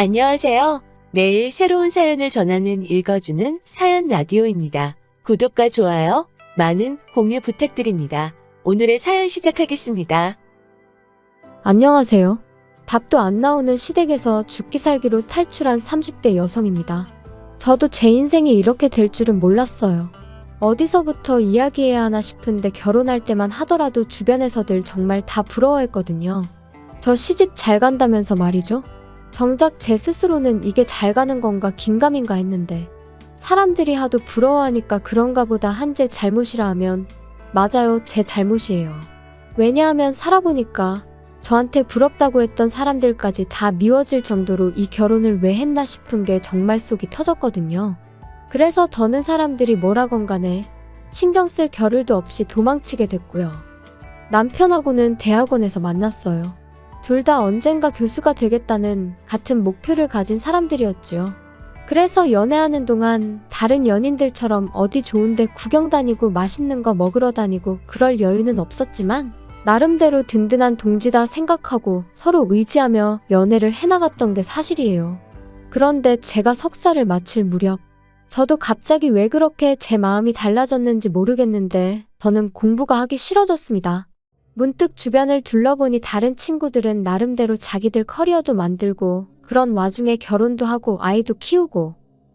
안녕하세요. 매일 새로운 사연을 전하는 읽어주는 사연 라디오입니다. 구독과 좋아요, 많은 공유 부탁드립니다. 오늘의 사연 시작하겠습니다. 안녕하세요. 답도 안 나오는 시댁에서 죽기 살기로 탈출한 30대 여성입니다. 저도 제 인생이 이렇게 될 줄은 몰랐어요. 어디서부터 이야기해야 하나 싶은데 결혼할 때만 하더라도 주변에서들 정말 다 부러워했거든요. 저 시집 잘 간다면서 말이죠. 정작 제 스스로는 이게 잘 가는 건가 긴가민가 했는데 사람들이 하도 부러워하니까 그런가 보다 한 제 잘못이라 하면 맞아요, 제 잘못이에요. 왜냐하면 살아보니까 저한테 부럽다고 했던 사람들까지 다 미워질 정도로 이 결혼을 왜 했나 싶은 게 정말 속이 터졌거든요. 그래서 더는 사람들이 뭐라건 간에 신경 쓸 겨를도 없이 도망치게 됐고요. 남편하고는 대학원에서 만났어요. 둘 다 언젠가 교수가 되겠다는 같은 목표를 가진 사람들이었지요. 그래서 연애하는 동안 다른 연인들처럼 어디 좋은데 구경 다니고 맛있는 거 먹으러 다니고 그럴 여유는 없었지만 나름대로 든든한 동지다 생각하고 서로 의지하며 연애를 해나갔던 게 사실이에요. 그런데 제가 석사를 마칠 무렵 저도 갑자기 왜 그렇게 제 마음이 달라졌는지 모르겠는데 저는 공부가 하기 싫어졌습니다. 문득 주변을 둘러보니 다른 친구들은 나름대로 자기들 커리어도 만들고 그런 와중에 결혼도 하고 아이도 키우고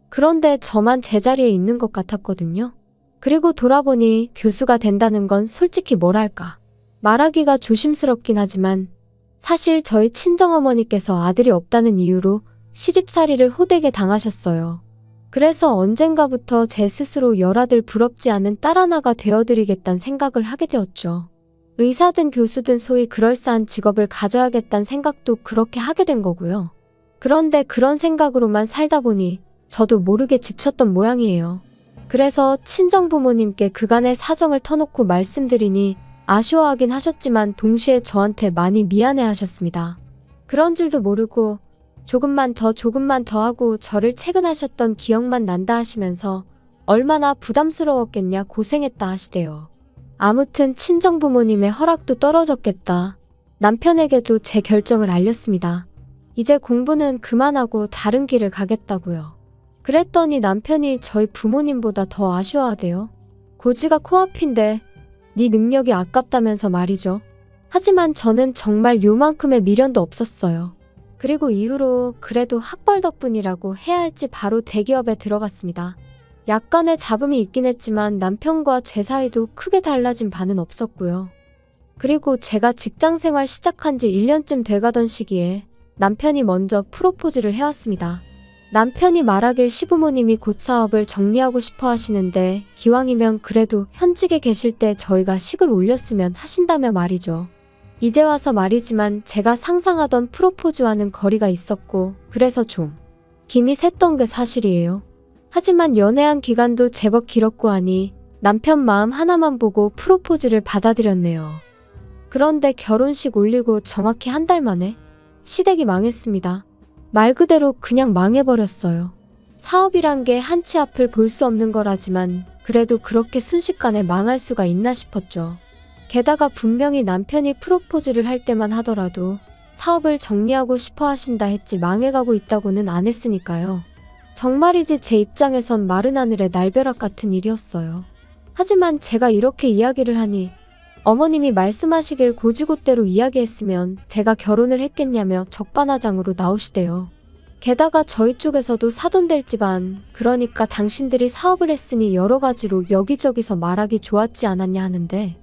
그런데 저만 제자리에 있는 것 같았거든요. 그리고 돌아보니 교수가 된다는 건 솔직히 뭐랄까 말하기가 조심스럽긴 하지만 사실 저희 친정어머니께서 아들이 없다는 이유로 시집살이를 호되게 당하셨어요. 그래서 언젠가부터 제 스스로 열아들 부럽지 않은 딸 하나가 되어드리겠다는 생각을 하게 되었죠. 의사든 교수든 소위 그럴싸한 직업을 가져야겠다는 생각도 그렇게 하게 된 거고요. 그런데 그런 생각으로만 살다 보니 저도 모르게 지쳤던 모양이에요. 그래서 친정부모님께 그간의 사정을 터놓고 말씀드리니 아쉬워하긴 하셨지만 동시에 저한테 많이 미안해 하셨습니다. 그런 줄도 모르고 조금만 더 하고 저를 채근하셨던 기억만 난다 하시면서 얼마나 부담스러웠겠냐 고생했다 하시대요. 아무튼 친정부모님의 허락도 떨어졌겠다. 남편에게도 제 결정을 알렸습니다. 이제 공부는 그만하고 다른 길을 가겠다고요. 그랬더니 남편이 저희 부모님보다 더 아쉬워하대요. 고지가 코앞인데 네 능력이 아깝다면서 말이죠. 하지만 저는 정말 요만큼의 미련도 없었어요. 그리고 이후로 그래도 학벌 덕분이라고 해야 할지 바로 대기업에 들어갔습니다. 약간의 잡음이 있긴 했지만 남편과 제 사이도 크게 달라진 바는 없었고요. 그리고 제가 직장생활 시작한 지 1년쯤 돼가던 시기에 남편이 먼저 프로포즈를 해왔습니다. 남편이 말하길 시부모님이 곧 사업을 정리하고 싶어 하시는데 기왕이면 그래도 현직에 계실 때 저희가 식을 올렸으면 하신다며 말이죠. 이제 와서 말이지만 제가 상상하던 프로포즈와는 거리가 있었고 그래서 좀 김이 샜던 게 사실이에요. 하지만 연애한 기간도 제법 길었고 하니 남편 마음 하나만 보고 프로포즈를 받아들였네요. 그런데 결혼식 올리고 정확히 한 달 만에 시댁이 망했습니다. 말 그대로 그냥 망해버렸어요. 사업이란 게 한치 앞을 볼 수 없는 거라지만 그래도 그렇게 순식간에 망할 수가 있나 싶었죠. 게다가 분명히 남편이 프로포즈를 할 때만 하더라도 사업을 정리하고 싶어 하신다 했지 망해가고 있다고는 안 했으니까요. 정말이지 제 입장에선 마른 하늘의 날벼락 같은 일이었어요. 하지만 제가 이렇게 이야기를 하니 어머님이 말씀하시길 고지고대로 이야기했으면 제가 결혼을 했겠냐며 적반하장으로 나오시대요. 게다가 저희 쪽에서도 사돈될 집안, 그러니까 당신들이 사업을 했으니 여러 가지로 여기저기서 말하기 좋았지 않았냐 하는데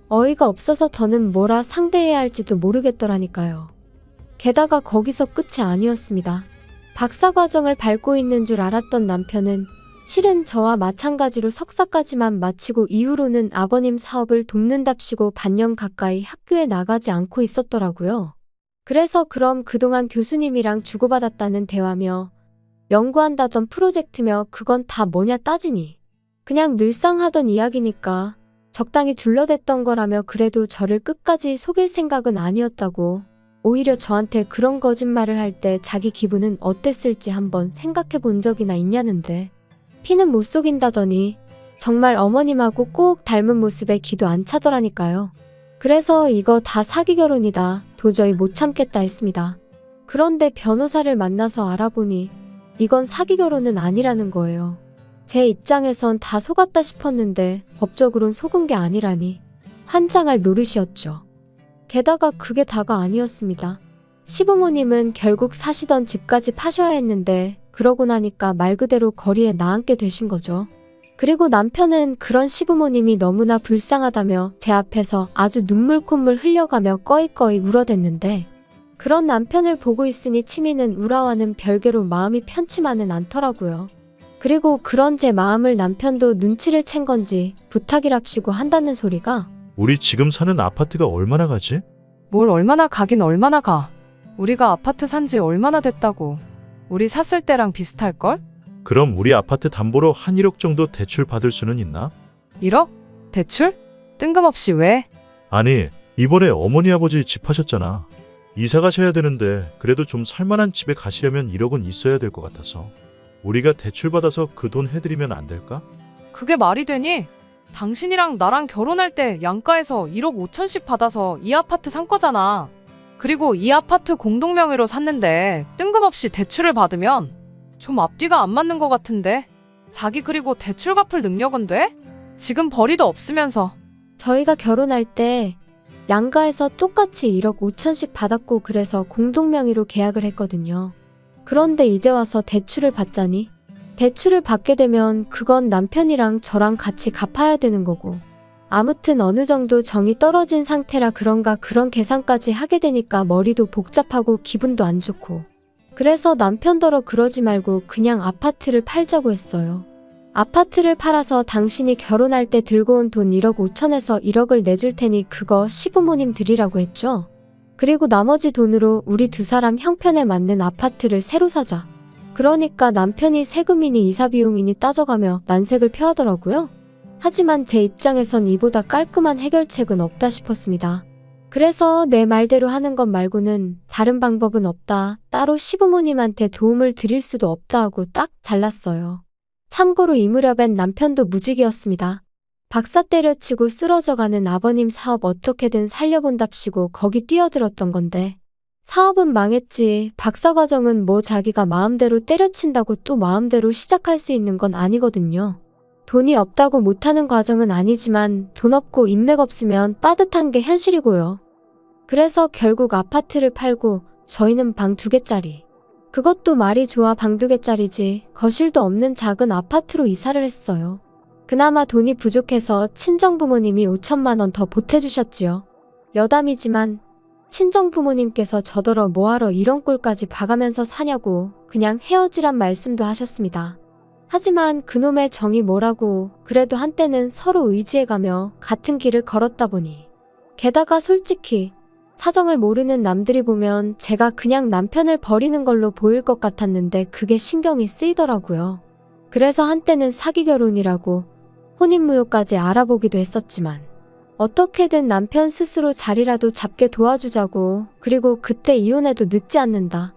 어이가 없어서 더는 뭐라 상대해야 할지도 모르겠더라니까요. 게다가 거기서 끝이 아니었습니다. 박사과정을 밟고 있는 줄 알았던 남편은 실은 저와 마찬가지로 석사까지만 마치고 이후로는 아버님 사업을 돕는답시고 반년 가까이 학교에 나가지 않고 있었더라고요. 그래서 그럼 그동안 교수님이랑 주고받았다는 대화며 연구한다던 프로젝트며 그건 다 뭐냐 따지니 그냥 늘상 하던 이야기니까 적당히 둘러댔던 거라며 그래도 저를 끝까지 속일 생각은 아니었다고 오히려 저한테 그런 거짓말을 할 때 자기 기분은 어땠을지 한번 생각해 본 적이나 있냐는데 피는 못 속인다더니 정말 어머님하고 꼭 닮은 모습에 기도 안 차더라니까요. 그래서 이거 다 사기 결혼이다. 도저히 못 참겠다 했습니다. 그런데 변호사를 만나서 알아보니 이건 사기 결혼은 아니라는 거예요. 제 입장에선 다 속았다 싶었는데 법적으론 속은 게 아니라니 환장할 노릇이었죠. 게다가 그게 다가 아니었습니다. 시부모님은 결국 사시던 집까지 파셔야 했는데 그러고 나니까 말 그대로 거리에 나앉게 되신 거죠. 그리고 남편은 그런 시부모님이 너무나 불쌍하다며 제 앞에서 아주 눈물 콧물 흘려가며 꺼이꺼이 울어댔는데 그런 남편을 보고 있으니 치미는 우라와는 별개로 마음이 편치만은 않더라고요. 그리고 그런 제 마음을 남편도 눈치를 챈 건지 부탁이랍시고 한다는 소리가 우리 지금 사는 아파트가 얼마나 가지? 뭘 얼마나 가긴 얼마나 가. 우리가 아파트 산지 얼마나 됐다고. 우리 샀을 때랑 비슷할걸? 그럼 우리 아파트 담보로 한 1억 정도 대출 받을 수는 있나? 1억? 대출? 뜬금없이 왜? 아니, 이번에 어머니 아버지 집 하셨잖아. 이사 가셔야 되는데 그래도 좀 살만한 집에 가시려면 1억은 있어야 될 것 같아서. 우리가 대출 받아서 그 돈 해드리면 안 될까? 그게 말이 되니? 당신이랑 나랑 결혼할 때 양가에서 1억 5천씩 받아서 이 아파트 산 거잖아. 그리고 이 아파트 공동명의로 샀는데 뜬금없이 대출을 받으면 좀 앞뒤가 안 맞는 것 같은데? 자기 그리고 대출 갚을 능력은 돼? 지금 벌이도 없으면서. 저희가 결혼할 때 양가에서 똑같이 1억 5천씩 받았고 그래서 공동명의로 계약을 했거든요. 그런데 이제 와서 대출을 받자니 대출을 받게 되면 그건 남편이랑 저랑 같이 갚아야 되는 거고 아무튼 어느 정도 정이 떨어진 상태라 그런가 그런 계산까지 하게 되니까 머리도 복잡하고 기분도 안 좋고 그래서 남편더러 그러지 말고 그냥 아파트를 팔자고 했어요. 아파트를 팔아서 당신이 결혼할 때 들고 온 돈 1억 5천에서 1억을 내줄 테니 그거 시부모님 드리라고 했죠. 그리고 나머지 돈으로 우리 두 사람 형편에 맞는 아파트를 새로 사자. 그러니까 남편이 세금이니 이사비용이니 따져가며 난색을 표하더라고요. 하지만 제 입장에선 이보다 깔끔한 해결책은 없다 싶었습니다. 그래서 내 말대로 하는 것 말고는 다른 방법은 없다. 따로 시부모님한테 도움을 드릴 수도 없다 하고 딱 잘랐어요. 참고로 이 무렵엔 남편도 무직이었습니다. 박사 때려치고 쓰러져가는 아버님 사업 어떻게든 살려본답시고 거기 뛰어들었던 건데 사업은 망했지. 박사과정은 뭐 자기가 마음대로 때려친다고 또 마음대로 시작할 수 있는 건 아니거든요. 돈이 없다고 못하는 과정은 아니지만 돈 없고 인맥 없으면 빠듯한 게 현실이고요. 그래서 결국 아파트를 팔고 저희는 방 2개짜리. 그것도 말이 좋아 방 2개짜리지 거실도 없는 작은 아파트로 이사를 했어요. 그나마 돈이 부족해서 친정부모님이 5천만 원 더 보태주셨지요. 여담이지만 친정부모님께서 저더러 뭐하러 이런 꼴까지 봐가면서 사냐고 그냥 헤어지란 말씀도 하셨습니다. 하지만 그놈의 정이 뭐라고 그래도 한때는 서로 의지해가며 같은 길을 걸었다 보니 게다가 솔직히 사정을 모르는 남들이 보면 제가 그냥 남편을 버리는 걸로 보일 것 같았는데 그게 신경이 쓰이더라고요. 그래서 한때는 사기 결혼이라고 혼인무효까지 알아보기도 했었지만 어떻게든 남편 스스로 자리라도 잡게 도와주자고 그리고 그때 이혼해도 늦지 않는다.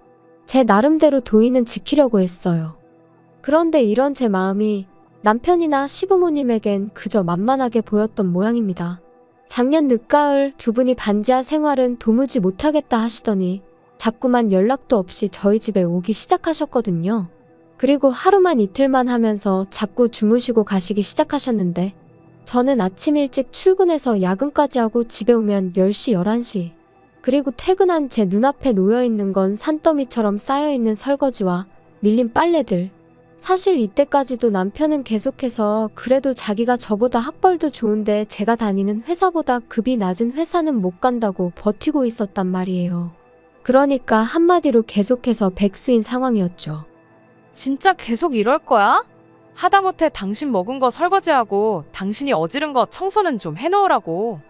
제 나름대로 도의는 지키려고 했어요. 그런데 이런 제 마음이 남편이나 시부모님에겐 그저 만만하게 보였던 모양입니다. 작년 늦가을 두 분이 반지하 생활은 도무지 못하겠다 하시더니 자꾸만 연락도 없이 저희 집에 오기 시작하셨거든요. 그리고 하루만 이틀만 하면서 자꾸 주무시고 가시기 시작하셨는데 저는 아침 일찍 출근해서 야근까지 하고 집에 오면 10시, 11시. 그리고 퇴근한 제 눈앞에 놓여있는 건 산더미처럼 쌓여있는 설거지와 밀린 빨래들. 사실 이때까지도 남편은 계속해서 그래도 자기가 저보다 학벌도 좋은데 제가 다니는 회사보다 급이 낮은 회사는 못 간다고 버티고 있었단 말이에요. 그러니까 한마디로 계속해서 백수인 상황이었죠. 진짜 계속 이럴 거야? 하다못해 당신 먹은 거 설거지하고 당신이 어지른 거 청소는 좀 해놓으라고.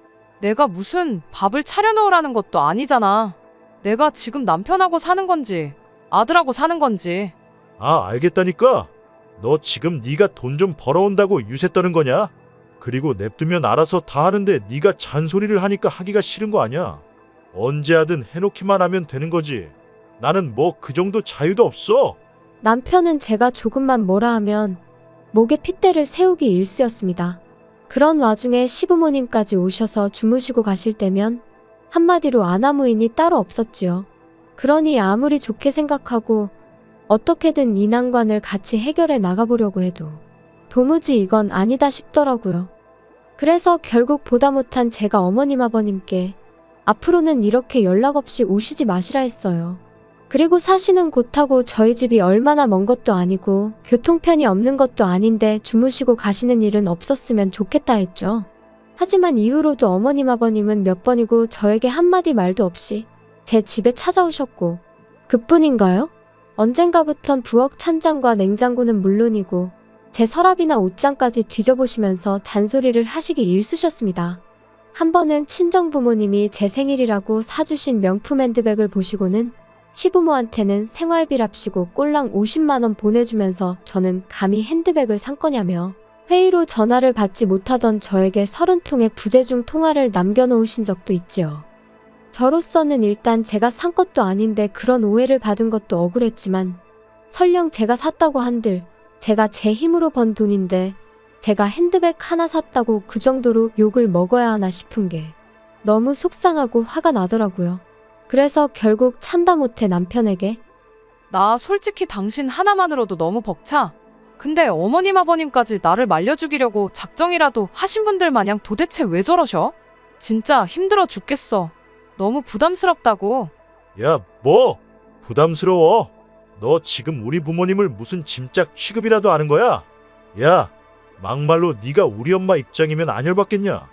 내가 무슨 밥을 차려놓으라는 것도 아니잖아. 내가 지금 남편하고 사는 건지 아들하고 사는 건지. 아, 알겠다니까. 너 지금 네가 돈 좀 벌어온다고 유세 떠는 거냐? 그리고 냅두면 알아서 다 하는데 네가 잔소리를 하니까 하기가 싫은 거 아니야? 언제 하든 해놓기만 하면 되는 거지. 나는 뭐 그 정도 자유도 없어. 남편은 제가 조금만 뭐라 하면 목에 핏대를 세우기 일쑤였습니다. 그런 와중에 시부모님까지 오셔서 주무시고 가실 때면 한마디로 아나무인이 따로 없었지요. 그러니 아무리 좋게 생각하고 어떻게든 이 난관을 같이 해결해 나가보려고 해도 도무지 이건 아니다 싶더라고요. 그래서 결국 보다 못한 제가 어머님 아버님께 앞으로는 이렇게 연락 없이 오시지 마시라 했어요. 그리고 사시는 곳하고 저희 집이 얼마나 먼 것도 아니고 교통편이 없는 것도 아닌데 주무시고 가시는 일은 없었으면 좋겠다 했죠. 하지만 이후로도 어머님 아버님은 몇 번이고 저에게 한마디 말도 없이 제 집에 찾아오셨고, 그뿐인가요? 언젠가부턴 부엌 찬장과 냉장고는 물론이고 제 서랍이나 옷장까지 뒤져보시면서 잔소리를 하시기 일쑤셨습니다. 한 번은 친정부모님이 제 생일이라고 사주신 명품 핸드백을 보시고는 시부모한테는 생활비랍시고 꼴랑 50만 원 보내주면서 저는 감히 핸드백을 산 거냐며 회의로 전화를 받지 못하던 저에게 30통의 부재중 통화를 남겨놓으신 적도 있지요. 저로서는 일단 제가 산 것도 아닌데 그런 오해를 받은 것도 억울했지만 설령 제가 샀다고 한들 제가 제 힘으로 번 돈인데 제가 핸드백 하나 샀다고 그 정도로 욕을 먹어야 하나 싶은 게 너무 속상하고 화가 나더라고요. 그래서 결국 참다 못해 남편에게 나 솔직히 당신 하나만으로도 너무 벅차. 근데 어머님 아버님까지 나를 말려죽이려고 작정이라도 하신 분들 마냥 도대체 왜 저러셔? 진짜 힘들어 죽겠어. 너무 부담스럽다고. 야, 뭐? 부담스러워? 너 지금 우리 부모님을 무슨 짐짝 취급이라도 하는 거야? 야, 막말로 네가 우리 엄마 입장이면 안 열받겠냐?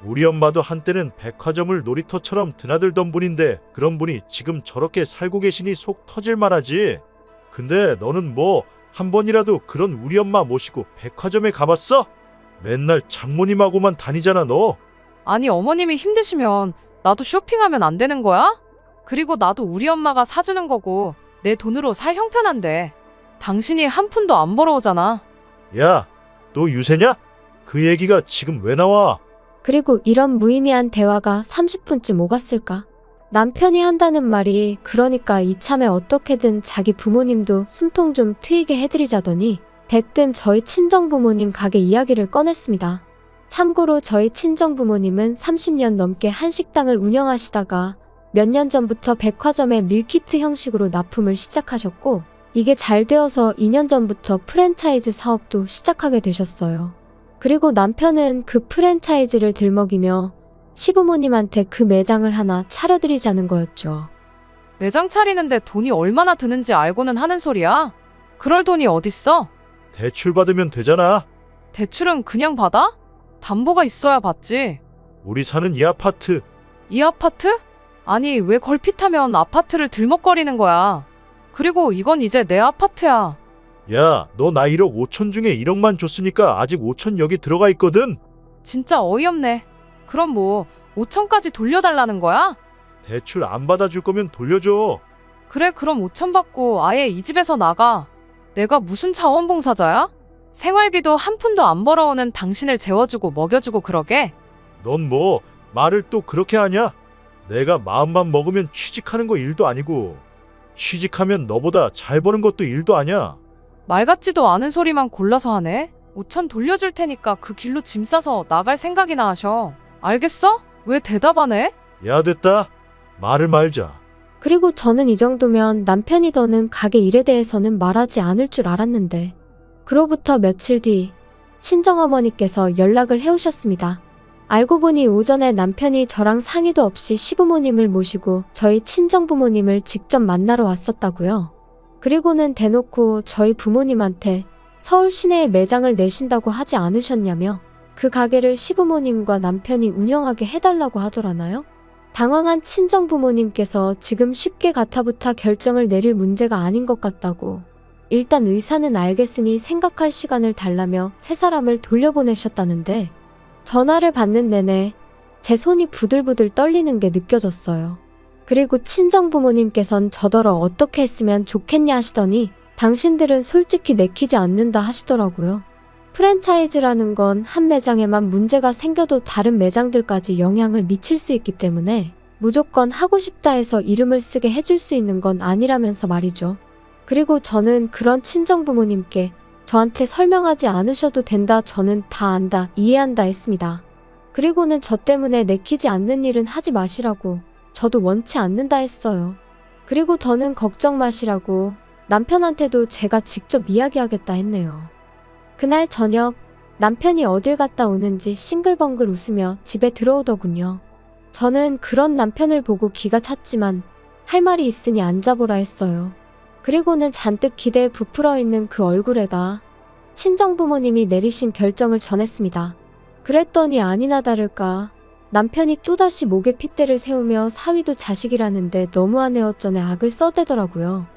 우리 엄마도 한때는 백화점을 놀이터처럼 드나들던 분인데 그런 분이 지금 저렇게 살고 계시니 속 터질 만하지. 근데 너는 뭐 한 번이라도 그런 우리 엄마 모시고 백화점에 가봤어? 맨날 장모님하고만 다니잖아 너. 아니 어머님이 힘드시면 나도 쇼핑하면 안 되는 거야? 그리고 나도 우리 엄마가 사주는 거고 내 돈으로 살 형편한데 당신이 한 푼도 안 벌어오잖아. 야, 너 유세냐? 그 얘기가 지금 왜 나와? 그리고 이런 무의미한 대화가 30분쯤 오갔을까? 남편이 한다는 말이 그러니까 이참에 어떻게든 자기 부모님도 숨통 좀 트이게 해드리자더니 대뜸 저희 친정부모님 가게 이야기를 꺼냈습니다. 참고로 저희 친정부모님은 30년 넘게 한식당을 운영하시다가 몇 년 전부터 백화점의 밀키트 형식으로 납품을 시작하셨고 이게 잘 되어서 2년 전부터 프랜차이즈 사업도 시작하게 되셨어요. 그리고 남편은 그 프랜차이즈를 들먹이며 시부모님한테 그 매장을 하나 차려드리자는 거였죠. 매장 차리는데 돈이 얼마나 드는지 알고는 하는 소리야? 그럴 돈이 어딨어? 대출 받으면 되잖아. 대출은 그냥 받아? 담보가 있어야 받지. 우리 사는 이 아파트. 이 아파트? 아니 왜 걸핏하면 아파트를 들먹거리는 거야. 그리고 이건 이제 내 아파트야. 야, 너 나 1억 5천 중에 1억만 줬으니까 아직 5천 여기 들어가 있거든. 진짜 어이없네. 그럼 뭐 5천까지 돌려달라는 거야? 대출 안 받아줄 거면 돌려줘. 그래 그럼 5천 받고 아예 이 집에서 나가. 내가 무슨 자원봉사자야? 생활비도 한 푼도 안 벌어오는 당신을 재워주고 먹여주고 그러게? 넌 뭐 말을 또 그렇게 하냐? 내가 마음만 먹으면 취직하는 거 일도 아니고 취직하면 너보다 잘 버는 것도 일도 아니야. 말 같지도 않은 소리만 골라서 하네. 5천 돌려줄 테니까 그 길로 짐 싸서 나갈 생각이나 하셔. 알겠어? 왜 대답 안 해? 야, 됐다. 말을 말자. 그리고 저는 이 정도면 남편이더는 가게 일에 대해서는 말하지 않을 줄 알았는데 그로부터 며칠 뒤 친정어머니께서 연락을 해오셨습니다. 알고 보니 오전에 남편이 저랑 상의도 없이 시부모님을 모시고 저희 친정부모님을 직접 만나러 왔었다고요. 그리고는 대놓고 저희 부모님한테 서울 시내에 매장을 내신다고 하지 않으셨냐며 그 가게를 시부모님과 남편이 운영하게 해달라고 하더라나요? 당황한 친정부모님께서 지금 쉽게 가타부타 결정을 내릴 문제가 아닌 것 같다고 일단 의사는 알겠으니 생각할 시간을 달라며 세 사람을 돌려보내셨다는데 전화를 받는 내내 제 손이 부들부들 떨리는 게 느껴졌어요. 그리고 친정부모님께선 저더러 어떻게 했으면 좋겠냐 하시더니 당신들은 솔직히 내키지 않는다 하시더라고요. 프랜차이즈라는 건 한 매장에만 문제가 생겨도 다른 매장들까지 영향을 미칠 수 있기 때문에 무조건 하고 싶다 해서 이름을 쓰게 해줄 수 있는 건 아니라면서 말이죠. 그리고 저는 그런 친정부모님께 저한테 설명하지 않으셔도 된다, 저는 다 안다, 이해한다 했습니다. 그리고는 저 때문에 내키지 않는 일은 하지 마시라고 저도 원치 않는다 했어요. 그리고 더는 걱정 마시라고 남편한테도 제가 직접 이야기하겠다 했네요. 그날 저녁 남편이 어딜 갔다 오는지 싱글벙글 웃으며 집에 들어오더군요. 저는 그런 남편을 보고 기가 찼지만 할 말이 있으니 앉아보라 했어요. 그리고는 잔뜩 기대에 부풀어 있는 그 얼굴에다 친정부모님이 내리신 결정을 전했습니다. 그랬더니 아니나 다를까 남편이 또다시 목에 핏대를 세우며 사위도 자식이라는데 너무하네 어쩌네 악을 써대더라고요.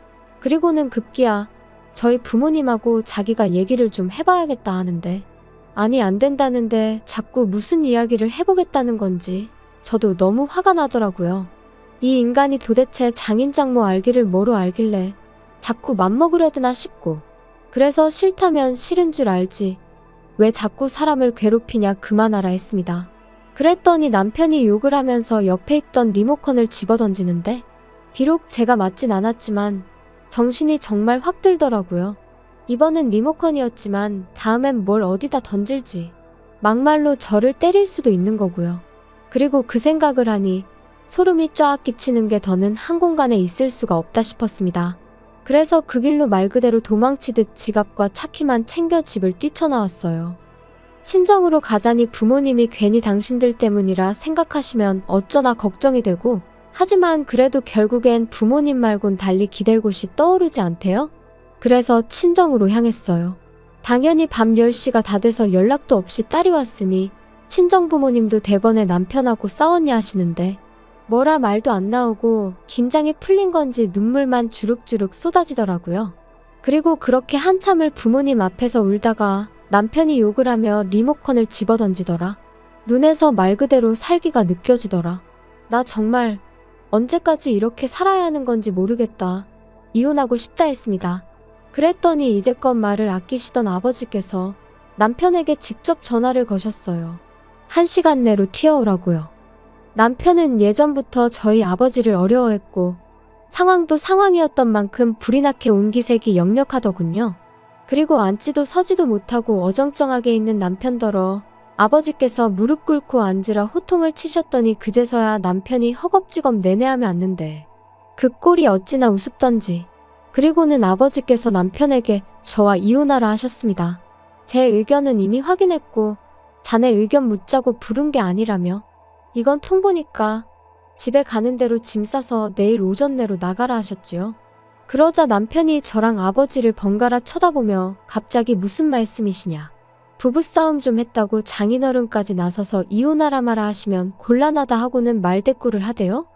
그리고는 급기야 저희 부모님하고 자기가 얘기를 좀 해봐야겠다 하는데 아니 안 된다는데 자꾸 무슨 이야기를 해보겠다는 건지 저도 너무 화가 나더라고요. 이 인간이 도대체 장인장모 알기를 뭐로 알길래 자꾸 맘먹으려드나 싶고 그래서 싫다면 싫은 줄 알지 왜 자꾸 사람을 괴롭히냐 그만하라 했습니다. 그랬더니 남편이 욕을 하면서 옆에 있던 리모컨을 집어던지는데 비록 제가 맞진 않았지만 정신이 정말 확 들더라고요. 이번엔 리모컨이었지만 다음엔 뭘 어디다 던질지 막말로 저를 때릴 수도 있는 거고요. 그리고 그 생각을 하니 소름이 쫙 끼치는 게 더는 한 공간에 있을 수가 없다 싶었습니다. 그래서 그 길로 말 그대로 도망치듯 지갑과 차키만 챙겨 집을 뛰쳐나왔어요. 친정으로 가자니 부모님이 괜히 당신들 때문이라 생각하시면 어쩌나 걱정이 되고 하지만 그래도 결국엔 부모님 말곤 달리 기댈 곳이 떠오르지 않대요? 그래서 친정으로 향했어요. 당연히 밤 10시가 다 돼서 연락도 없이 딸이 왔으니 친정 부모님도 대번에 남편하고 싸웠냐 하시는데 뭐라 말도 안 나오고 긴장이 풀린 건지 눈물만 주룩주룩 쏟아지더라고요. 그리고 그렇게 한참을 부모님 앞에서 울다가 남편이 욕을 하며 리모컨을 집어던지더라. 눈에서 말 그대로 살기가 느껴지더라. 나 정말 언제까지 이렇게 살아야 하는 건지 모르겠다. 이혼하고 싶다 했습니다. 그랬더니 이제껏 말을 아끼시던 아버지께서 남편에게 직접 전화를 거셨어요. 1시간 내로 튀어오라고요. 남편은 예전부터 저희 아버지를 어려워했고 상황도 상황이었던 만큼 불이 나게 온기색이 역력하더군요. 그리고 앉지도 서지도 못하고 어정쩡하게 있는 남편더러 아버지께서 무릎 꿇고 앉으라 호통을 치셨더니 그제서야 남편이 허겁지겁 내내하며 앉는데 그 꼴이 어찌나 우습던지. 그리고는 아버지께서 남편에게 저와 이혼하라 하셨습니다. 제 의견은 이미 확인했고 자네 의견 묻자고 부른 게 아니라며 이건 통보니까 집에 가는 대로 짐 싸서 내일 오전 내로 나가라 하셨지요. 그러자 남편이 저랑 아버지를 번갈아 쳐다보며 갑자기 무슨 말씀이시냐. 부부싸움 좀 했다고 장인어른까지 나서서 이혼하라 마라 하시면 곤란하다 하고는 말대꾸를 하대요.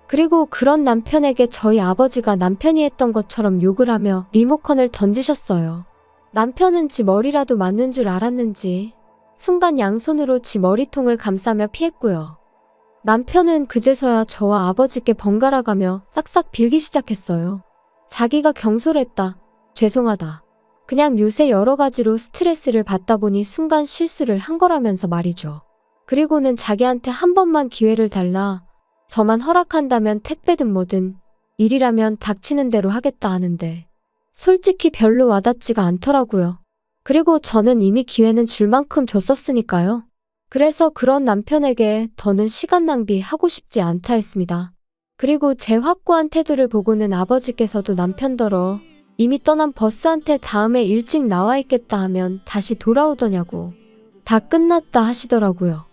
그리고 그런 남편에게 저희 아버지가 남편이 했던 것처럼 욕을 하며 리모컨을 던지셨어요. 남편은 지 머리라도 맞는 줄 알았는지 순간 양손으로 지 머리통을 감싸며 피했고요. 남편은 그제서야 저와 아버지께 번갈아 가며 싹싹 빌기 시작했어요. 자기가 경솔했다. 죄송하다. 그냥 요새 여러 가지로 스트레스를 받다 보니 순간 실수를 한 거라면서 말이죠. 그리고는 자기한테 한 번만 기회를 달라. 저만 허락한다면 택배든 뭐든 일이라면 닥치는 대로 하겠다 하는데 솔직히 별로 와닿지가 않더라고요. 그리고 저는 이미 기회는 줄 만큼 줬었으니까요. 그래서 그런 남편에게 더는 시간 낭비하고 싶지 않다 했습니다. 그리고 제 확고한 태도를 보고는 아버지께서도 남편더러 이미 떠난 버스한테 다음에 일찍 나와 있겠다 하면 다시 돌아오더냐고 다 끝났다 하시더라고요.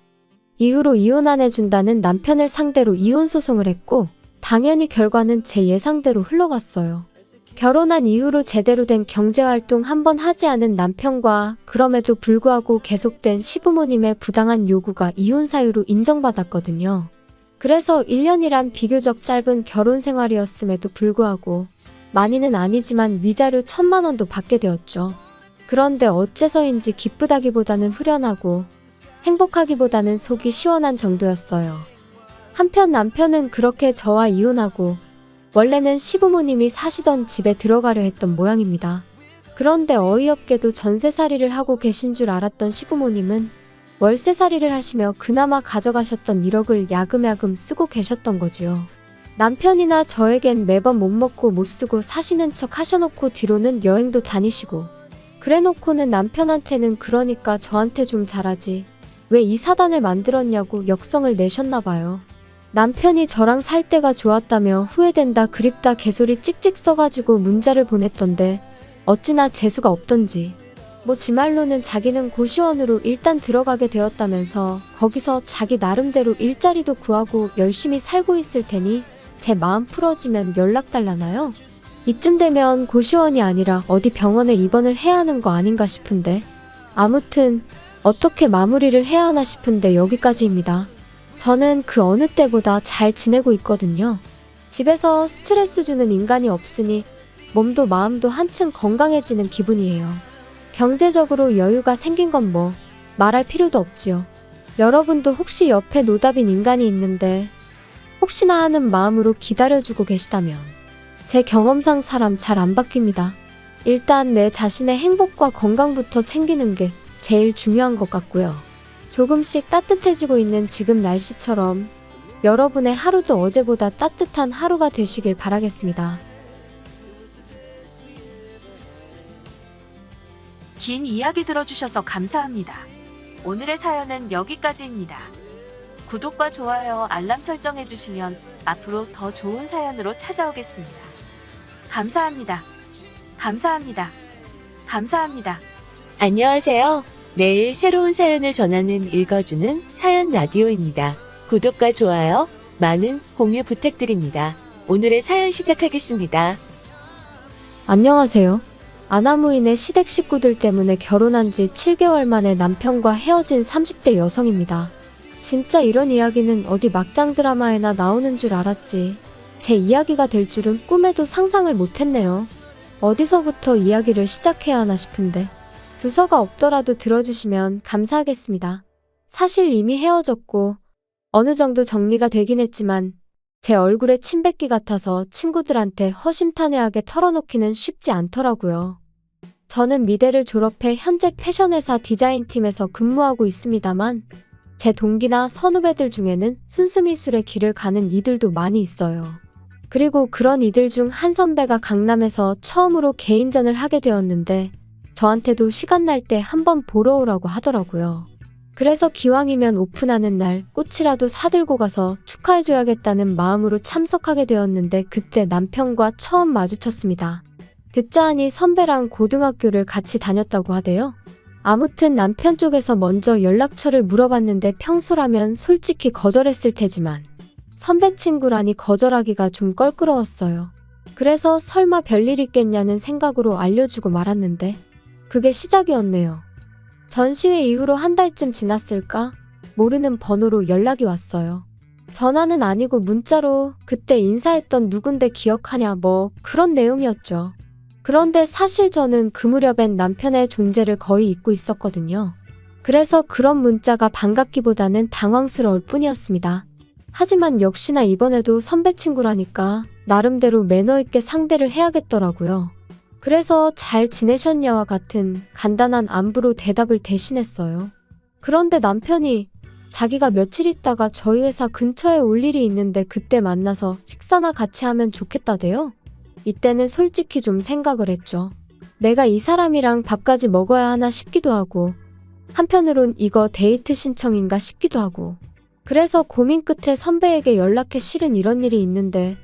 이후로 이혼 안 해준다는 남편을 상대로 이혼 소송을 했고 당연히 결과는 제 예상대로 흘러갔어요. 결혼한 이후로 제대로 된 경제활동 한 번 하지 않은 남편과 그럼에도 불구하고 계속된 시부모님의 부당한 요구가 이혼 사유로 인정받았거든요. 그래서 1년이란 비교적 짧은 결혼 생활이었음에도 불구하고 많이는 아니지만 위자료 1,000만 원도 받게 되었죠. 그런데 어째서인지 기쁘다기보다는 후련하고 행복하기보다는 속이 시원한 정도였어요. 한편 남편은 그렇게 저와 이혼하고 원래는 시부모님이 사시던 집에 들어가려 했던 모양입니다. 그런데 어이없게도 전세살이를 하고 계신 줄 알았던 시부모님은 월세살이를 하시며 그나마 가져가셨던 1억을 야금야금 쓰고 계셨던 거지요. 남편이나 저에겐 매번 못 먹고 못 쓰고 사시는 척 하셔놓고 뒤로는 여행도 다니시고 그래놓고는 남편한테는 그러니까 저한테 좀 잘하지 왜 이 사단을 만들었냐고 역성을 내셨나봐요. 남편이 저랑 살 때가 좋았다며 후회된다 그립다 개소리 찍찍 써가지고 문자를 보냈던데 어찌나 재수가 없던지. 뭐 지 말로는 자기는 고시원으로 일단 들어가게 되었다면서 거기서 자기 나름대로 일자리도 구하고 열심히 살고 있을 테니 제 마음 풀어지면 연락 달라나요? 이쯤 되면 고시원이 아니라 어디 병원에 입원을 해야 하는 거 아닌가 싶은데. 아무튼 어떻게 마무리를 해야 하나 싶은데 여기까지입니다. 저는 그 어느 때보다 잘 지내고 있거든요. 집에서 스트레스 주는 인간이 없으니 몸도 마음도 한층 건강해지는 기분이에요. 경제적으로 여유가 생긴 건 뭐 말할 필요도 없지요. 여러분도 혹시 옆에 노답인 인간이 있는데 혹시나 하는 마음으로 기다려주고 계시다면 제 경험상 사람 잘 안 바뀝니다. 일단 내 자신의 행복과 건강부터 챙기는 게 제일 중요한 것 같고요. 조금씩 따뜻해지고 있는 지금 날씨처럼 여러분의 하루도 어제보다 따뜻한 하루가 되시길 바라겠습니다. 긴 이야기 들어주셔서 감사합니다. 오늘의 사연은 여기까지입니다. 구독과 좋아요, 알람 설정해주시면 앞으로 더 좋은 사연으로 찾아오겠습니다. 감사합니다. 감사합니다. 감사합니다. 안녕하세요. 매일 새로운 사연을 전하는 읽어주는 사연 라디오입니다. 구독과 좋아요, 많은 공유 부탁드립니다. 오늘의 사연 시작하겠습니다. 안녕하세요. 아나무인의 시댁 식구들 때문에 결혼한 지 7개월 만에 남편과 헤어진 30대 여성입니다. 진짜 이런 이야기는 어디 막장 드라마에나 나오는 줄 알았지. 제 이야기가 될 줄은 꿈에도 상상을 못했네요. 어디서부터 이야기를 시작해야 하나 싶은데 두서가 없더라도 들어주시면 감사하겠습니다. 사실 이미 헤어졌고 어느 정도 정리가 되긴 했지만 제 얼굴에 침 뱉기 같아서 친구들한테 허심탄회하게 털어놓기는 쉽지 않더라고요. 저는 미대를 졸업해 현재 패션회사 디자인팀에서 근무하고 있습니다만 제 동기나 선후배들 중에는 순수미술의 길을 가는 이들도 많이 있어요. 그리고 그런 이들 중 한 선배가 강남에서 처음으로 개인전을 하게 되었는데 저한테도 시간 날 때 한번 보러 오라고 하더라고요. 그래서 기왕이면 오픈하는 날 꽃이라도 사들고 가서 축하해줘야겠다는 마음으로 참석하게 되었는데 그때 남편과 처음 마주쳤습니다. 듣자 하니 선배랑 고등학교를 같이 다녔다고 하대요. 아무튼 남편 쪽에서 먼저 연락처를 물어봤는데 평소라면 솔직히 거절했을 테지만 선배 친구라니 거절하기가 좀 껄끄러웠어요. 그래서 설마 별일 있겠냐는 생각으로 알려주고 말았는데 그게 시작이었네요. 전시회 이후로 한 달쯤 지났을까? 모르는 번호로 연락이 왔어요. 전화는 아니고 문자로 그때 인사했던 누군데 기억하냐 뭐 그런 내용이었죠. 그런데 사실 저는 그 무렵엔 남편의 존재를 거의 잊고 있었거든요. 그래서 그런 문자가 반갑기보다는 당황스러울 뿐이었습니다. 하지만 역시나 이번에도 선배 친구라니까 나름대로 매너 있게 상대를 해야겠더라고요. 그래서 잘 지내셨냐와 같은 간단한 안부로 대답을 대신했어요. 그런데 남편이 자기가 며칠 있다가 저희 회사 근처에 올 일이 있는데 그때 만나서 식사나 같이 하면 좋겠다대요. 이때는 솔직히 좀 생각을 했죠. 내가 이 사람이랑 밥까지 먹어야 하나 싶기도 하고 한편으론 이거 데이트 신청인가 싶기도 하고 그래서 고민 끝에 선배에게 연락해 실은 이런 일이 있는데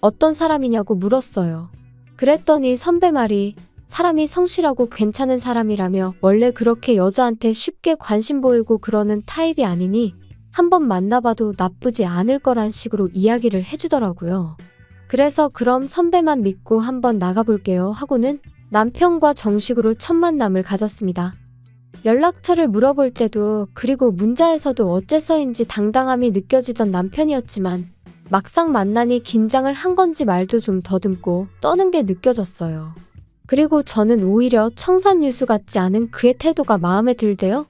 어떤 사람이냐고 물었어요. 그랬더니 선배 말이 사람이 성실하고 괜찮은 사람이라며 원래 그렇게 여자한테 쉽게 관심 보이고 그러는 타입이 아니니 한번 만나봐도 나쁘지 않을 거란 식으로 이야기를 해주더라고요. 그래서 그럼 선배만 믿고 한번 나가볼게요 하고는 남편과 정식으로 첫 만남을 가졌습니다. 연락처를 물어볼 때도 그리고 문자에서도 어째서인지 당당함이 느껴지던 남편이었지만 막상 만나니 긴장을 한 건지 말도 좀 더듬고 떠는 게 느껴졌어요. 그리고 저는 오히려 청산유수 같지 않은 그의 태도가 마음에 들대요.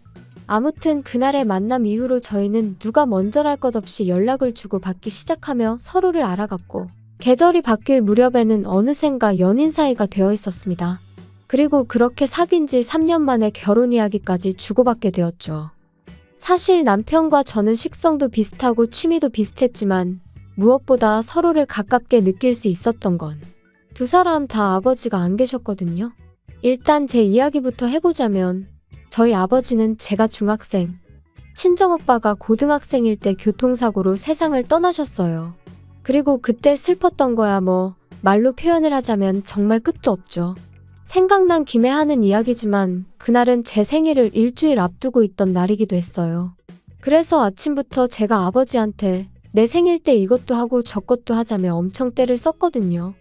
아무튼 그날의 만남 이후로 저희는 누가 먼저랄 것 없이 연락을 주고받기 시작하며 서로를 알아갔고 계절이 바뀔 무렵에는 어느샌가 연인 사이가 되어 있었습니다. 그리고 그렇게 사귄 지 3년 만에 결혼 이야기까지 주고받게 되었죠. 사실 남편과 저는 식성도 비슷하고 취미도 비슷했지만 무엇보다 서로를 가깝게 느낄 수 있었던 건 두 사람 다 아버지가 안 계셨거든요. 일단 제 이야기부터 해보자면 저희 아버지는 제가 중학생, 친정오빠가 고등학생일 때 교통사고로 세상을 떠나셨어요. 그리고 그때 슬펐던 거야 뭐 말로 표현을 하자면 정말 끝도 없죠. 생각난 김에 하는 이야기지만 그날은 제 생일을 일주일 앞두고 있던 날이기도 했어요. 그래서 아침부터 제가 아버지한테 내 생일 때 이것도 하고 저것도 하자며 엄청 떼를 썼거든요.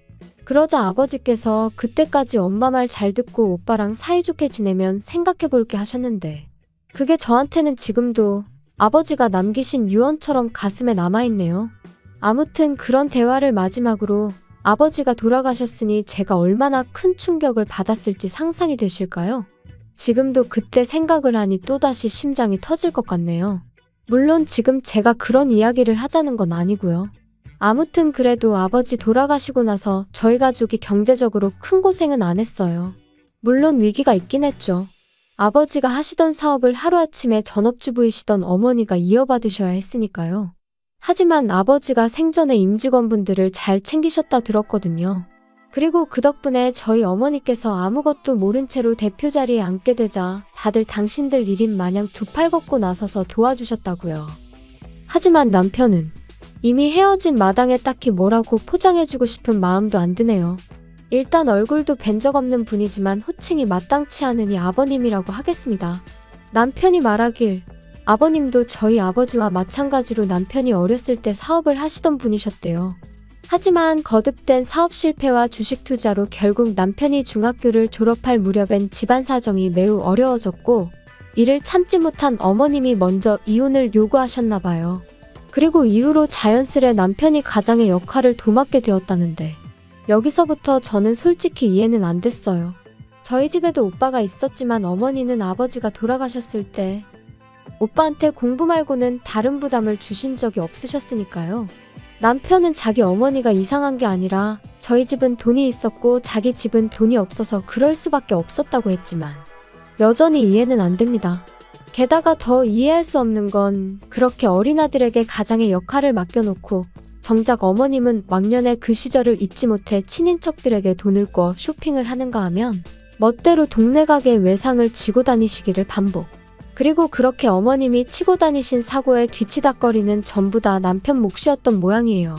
그러자 아버지께서 그때까지 엄마 말 잘 듣고 오빠랑 사이좋게 지내면 생각해 볼게 하셨는데 그게 저한테는 지금도 아버지가 남기신 유언처럼 가슴에 남아있네요. 아무튼 그런 대화를 마지막으로 아버지가 돌아가셨으니 제가 얼마나 큰 충격을 받았을지 상상이 되실까요? 지금도 그때 생각을 하니 또다시 심장이 터질 것 같네요. 물론 지금 제가 그런 이야기를 하자는 건 아니고요. 아무튼 그래도 아버지 돌아가시고 나서 저희 가족이 경제적으로 큰 고생은 안 했어요. 물론 위기가 있긴 했죠. 아버지가 하시던 사업을 하루아침에 전업주부이시던 어머니가 이어받으셔야 했으니까요. 하지만 아버지가 생전에 임직원분들을 잘 챙기셨다 들었거든요. 그리고 그 덕분에 저희 어머니께서 아무것도 모른 채로 대표 자리에 앉게 되자 다들 당신들 일인 마냥 두 팔 걷고 나서서 도와주셨다고요. 하지만 남편은 이미 헤어진 마당에 딱히 뭐라고 포장해주고 싶은 마음도 안 드네요. 일단 얼굴도 뵌 적 없는 분이지만 호칭이 마땅치 않으니 아버님이라고 하겠습니다. 남편이 말하길 아버님도 저희 아버지와 마찬가지로 남편이 어렸을 때 사업을 하시던 분이셨대요. 하지만 거듭된 사업 실패와 주식 투자로 결국 남편이 중학교를 졸업할 무렵엔 집안 사정이 매우 어려워졌고 이를 참지 못한 어머님이 먼저 이혼을 요구하셨나 봐요. 그리고 이후로 자연스레 남편이 가장의 역할을 도맡게 되었다는데 여기서부터 저는 솔직히 이해는 안 됐어요. 저희 집에도 오빠가 있었지만 어머니는 아버지가 돌아가셨을 때 오빠한테 공부 말고는 다른 부담을 주신 적이 없으셨으니까요. 남편은 자기 어머니가 이상한 게 아니라 저희 집은 돈이 있었고 자기 집은 돈이 없어서 그럴 수밖에 없었다고 했지만 여전히 이해는 안 됩니다. 게다가 더 이해할 수 없는 건 그렇게 어린아들에게 가장의 역할을 맡겨놓고 정작 어머님은 왕년에 그 시절을 잊지 못해 친인척들에게 돈을 꿔 쇼핑을 하는가 하면 멋대로 동네 가게 외상을 지고 다니시기를 반복. 그리고 그렇게 어머님이 치고 다니신 사고에 뒤치다꺼리는 전부 다 남편 몫이었던 모양이에요.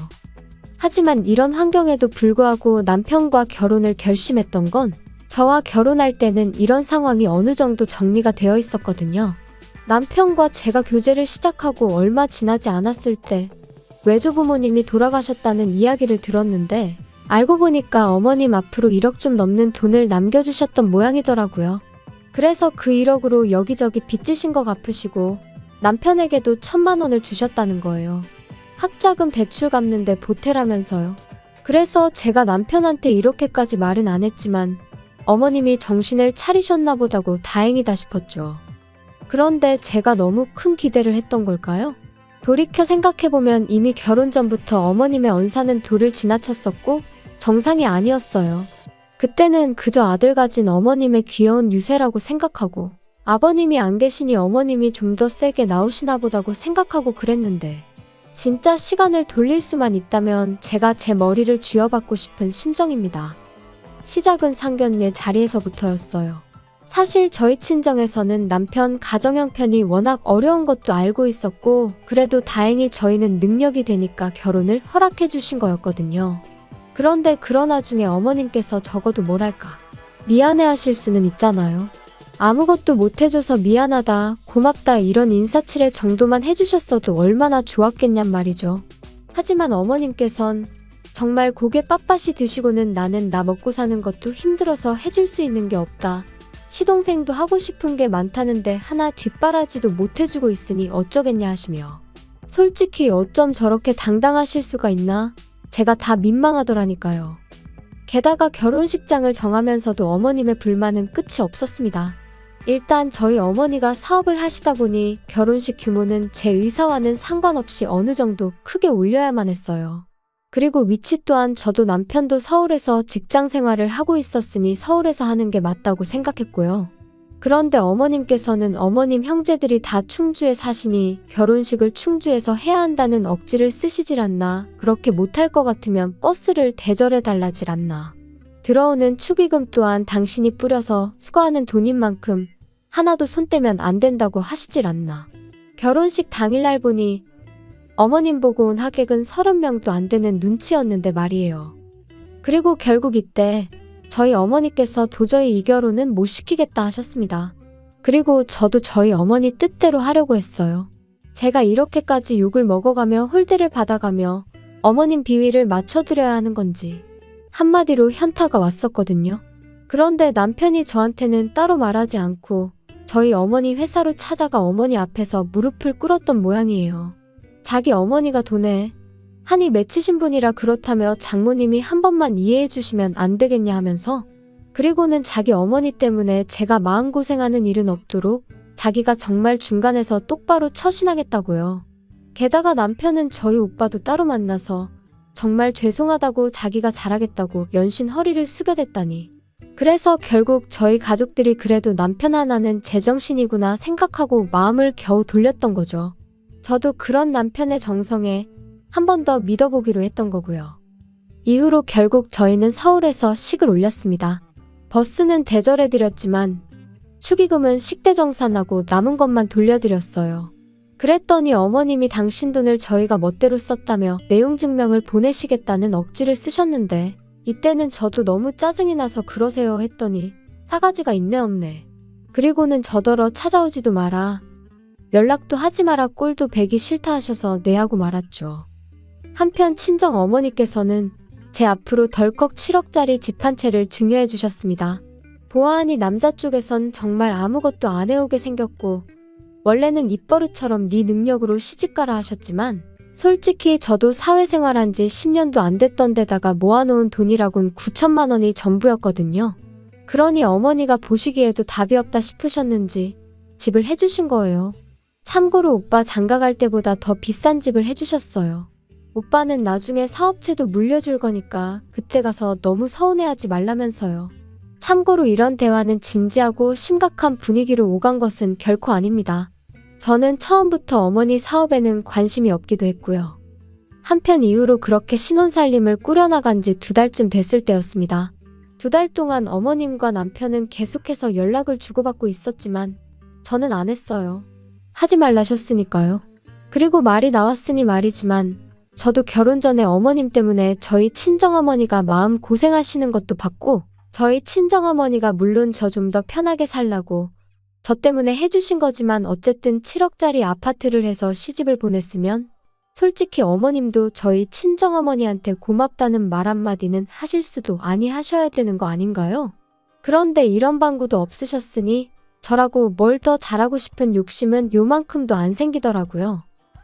하지만 이런 환경에도 불구하고 남편과 결혼을 결심했던 건 저와 결혼할 때는 이런 상황이 어느 정도 정리가 되어 있었거든요. 남편과 제가 교제를 시작하고 얼마 지나지 않았을 때 외조부모님이 돌아가셨다는 이야기를 들었는데 알고 보니까 어머님 앞으로 1억 좀 넘는 돈을 남겨주셨던 모양이더라고요. 그래서 그 1억으로 여기저기 빚지신 거 갚으시고 남편에게도 1,000만 원을 주셨다는 거예요. 학자금 대출 갚는데 보태라면서요. 그래서 제가 남편한테 이렇게까지 말은 안 했지만 어머님이 정신을 차리셨나 보다고 다행이다 싶었죠. 그런데 제가 너무 큰 기대를 했던 걸까요? 돌이켜 생각해보면 이미 결혼 전부터 어머님의 언사는 도를 지나쳤었고 정상이 아니었어요. 그때는 그저 아들 가진 어머님의 귀여운 유세라고 생각하고 아버님이 안 계시니 어머님이 좀 더 세게 나오시나 보다고 생각하고 그랬는데 진짜 시간을 돌릴 수만 있다면 제가 제 머리를 쥐어받고 싶은 심정입니다. 시작은 상견례 자리에서부터였어요. 사실 저희 친정에서는 남편 가정 형편이 워낙 어려운 것도 알고 있었고 그래도 다행히 저희는 능력이 되니까 결혼을 허락해 주신 거였거든요. 그런데 그런 와중에 어머님께서 적어도 뭐랄까 미안해 하실 수는 있잖아요. 아무것도 못 해줘서 미안하다, 고맙다 이런 인사치레 정도만 해주셨어도 얼마나 좋았겠냔 말이죠. 하지만 어머님께선 정말 고개 빳빳이 드시고는 나는 나 먹고 사는 것도 힘들어서 해줄 수 있는 게 없다. 시동생도 하고 싶은 게 많다는데 하나 뒷바라지도 못 해주고 있으니 어쩌겠냐 하시며 솔직히 어쩜 저렇게 당당하실 수가 있나? 제가 다 민망하더라니까요. 게다가 결혼식장을 정하면서도 어머님의 불만은 끝이 없었습니다. 일단 저희 어머니가 사업을 하시다 보니 결혼식 규모는 제 의사와는 상관없이 어느 정도 크게 올려야만 했어요. 그리고 위치 또한 저도 남편도 서울에서 직장 생활을 하고 있었으니 서울에서 하는 게 맞다고 생각했고요. 그런데 어머님께서는 어머님 형제들이 다 충주에 사시니 결혼식을 충주에서 해야 한다는 억지를 쓰시질 않나, 그렇게 못할 것 같으면 버스를 대절해 달라질 않나. 들어오는 축의금 또한 당신이 뿌려서 수거하는 돈인 만큼 하나도 손 떼면 안 된다고 하시질 않나. 결혼식 당일날 보니 어머님 보고 온 하객은 30명도 안 되는 눈치였는데 말이에요. 그리고 결국 이때 저희 어머니께서 도저히 이 결혼은 못 시키겠다 하셨습니다. 그리고 저도 저희 어머니 뜻대로 하려고 했어요. 제가 이렇게까지 욕을 먹어가며 홀대를 받아가며 어머님 비위를 맞춰드려야 하는 건지 한마디로 현타가 왔었거든요. 그런데 남편이 저한테는 따로 말하지 않고 저희 어머니 회사로 찾아가 어머니 앞에서 무릎을 꿇었던 모양이에요. 자기 어머니가 돈에 한이 맺히신 분이라 그렇다며 장모님이 한 번만 이해해 주시면 안 되겠냐 하면서, 그리고는 자기 어머니 때문에 제가 마음고생하는 일은 없도록 자기가 정말 중간에서 똑바로 처신하겠다고요. 게다가 남편은 저희 오빠도 따로 만나서 정말 죄송하다고 자기가 잘하겠다고 연신 허리를 숙여댔다니. 그래서 결국 저희 가족들이 그래도 남편 하나는 제정신이구나 생각하고 마음을 겨우 돌렸던 거죠. 저도 그런 남편의 정성에 한 번 더 믿어보기로 했던 거고요. 이후로 결국 저희는 서울에서 식을 올렸습니다. 버스는 대절해드렸지만 축의금은 식대정산하고 남은 것만 돌려드렸어요. 그랬더니 어머님이 당신 돈을 저희가 멋대로 썼다며 내용 증명을 보내시겠다는 억지를 쓰셨는데, 이때는 저도 너무 짜증이 나서 그러세요 했더니 싸가지가 있네 없네. 그리고는 저더러 찾아오지도 마라, 연락도 하지 마라, 꼴도 배기 싫다 하셔서 내하고 말았죠. 한편 친정 어머니께서는 제 앞으로 덜컥 7억짜리 집 한 채를 증여해 주셨습니다. 보아하니 남자 쪽에선 정말 아무것도 안 해오게 생겼고 원래는 입버릇처럼 네 능력으로 시집가라 하셨지만 솔직히 저도 사회생활한 지 10년도 안 됐던 데다가 모아놓은 돈이라곤 9천만 원이 전부였거든요. 그러니 어머니가 보시기에도 답이 없다 싶으셨는지 집을 해주신 거예요. 참고로 오빠 장가갈 때보다 더 비싼 집을 해주셨어요. 오빠는 나중에 사업체도 물려줄 거니까 그때 가서 너무 서운해하지 말라면서요. 참고로 이런 대화는 진지하고 심각한 분위기로 오간 것은 결코 아닙니다. 저는 처음부터 어머니 사업에는 관심이 없기도 했고요. 한편 이후로 그렇게 신혼살림을 꾸려나간 지 2달쯤 됐을 때였습니다. 2달 동안 어머님과 남편은 계속해서 연락을 주고받고 있었지만 저는 안 했어요. 하지 말라셨으니까요. 그리고 말이 나왔으니 말이지만 저도 결혼 전에 어머님 때문에 저희 친정어머니가 마음 고생하시는 것도 봤고, 저희 친정어머니가 물론 저 좀 더 편하게 살라고 저 때문에 해주신 거지만 어쨌든 7억짜리 아파트를 해서 시집을 보냈으면 솔직히 어머님도 저희 친정어머니한테 고맙다는 말 한마디는 하실 수도 아니 하셔야 되는 거 아닌가요? 그런데 이런 방구도 없으셨으니 저라고 뭘 더 잘하고 싶은 욕심은 요만큼도 안 생기더라고요.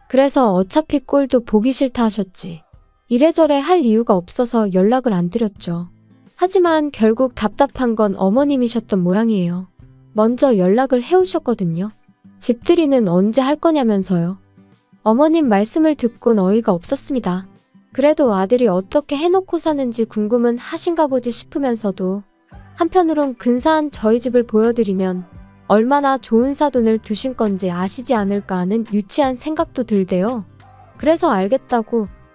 그래서 어차피 꼴도 보기 싫다 하셨지 이래저래 할 이유가 없어서 연락을 안 드렸죠. 하지만 결국 답답한 건 어머님이셨던 모양이에요. 먼저 연락을 해오셨거든요. 집들이는 언제 할 거냐면서요. 어머님 말씀을 듣곤 어이가 없었습니다. 그래도 아들이 어떻게 해놓고 사는지 궁금은 하신가 보지 싶으면서도 한편으론 근사한 저희 집을 보여드리면 얼마나 좋은 사돈을 두신 건지 아시지 않을까 하는 유치한 생각도 들대요. 그래서 알겠다고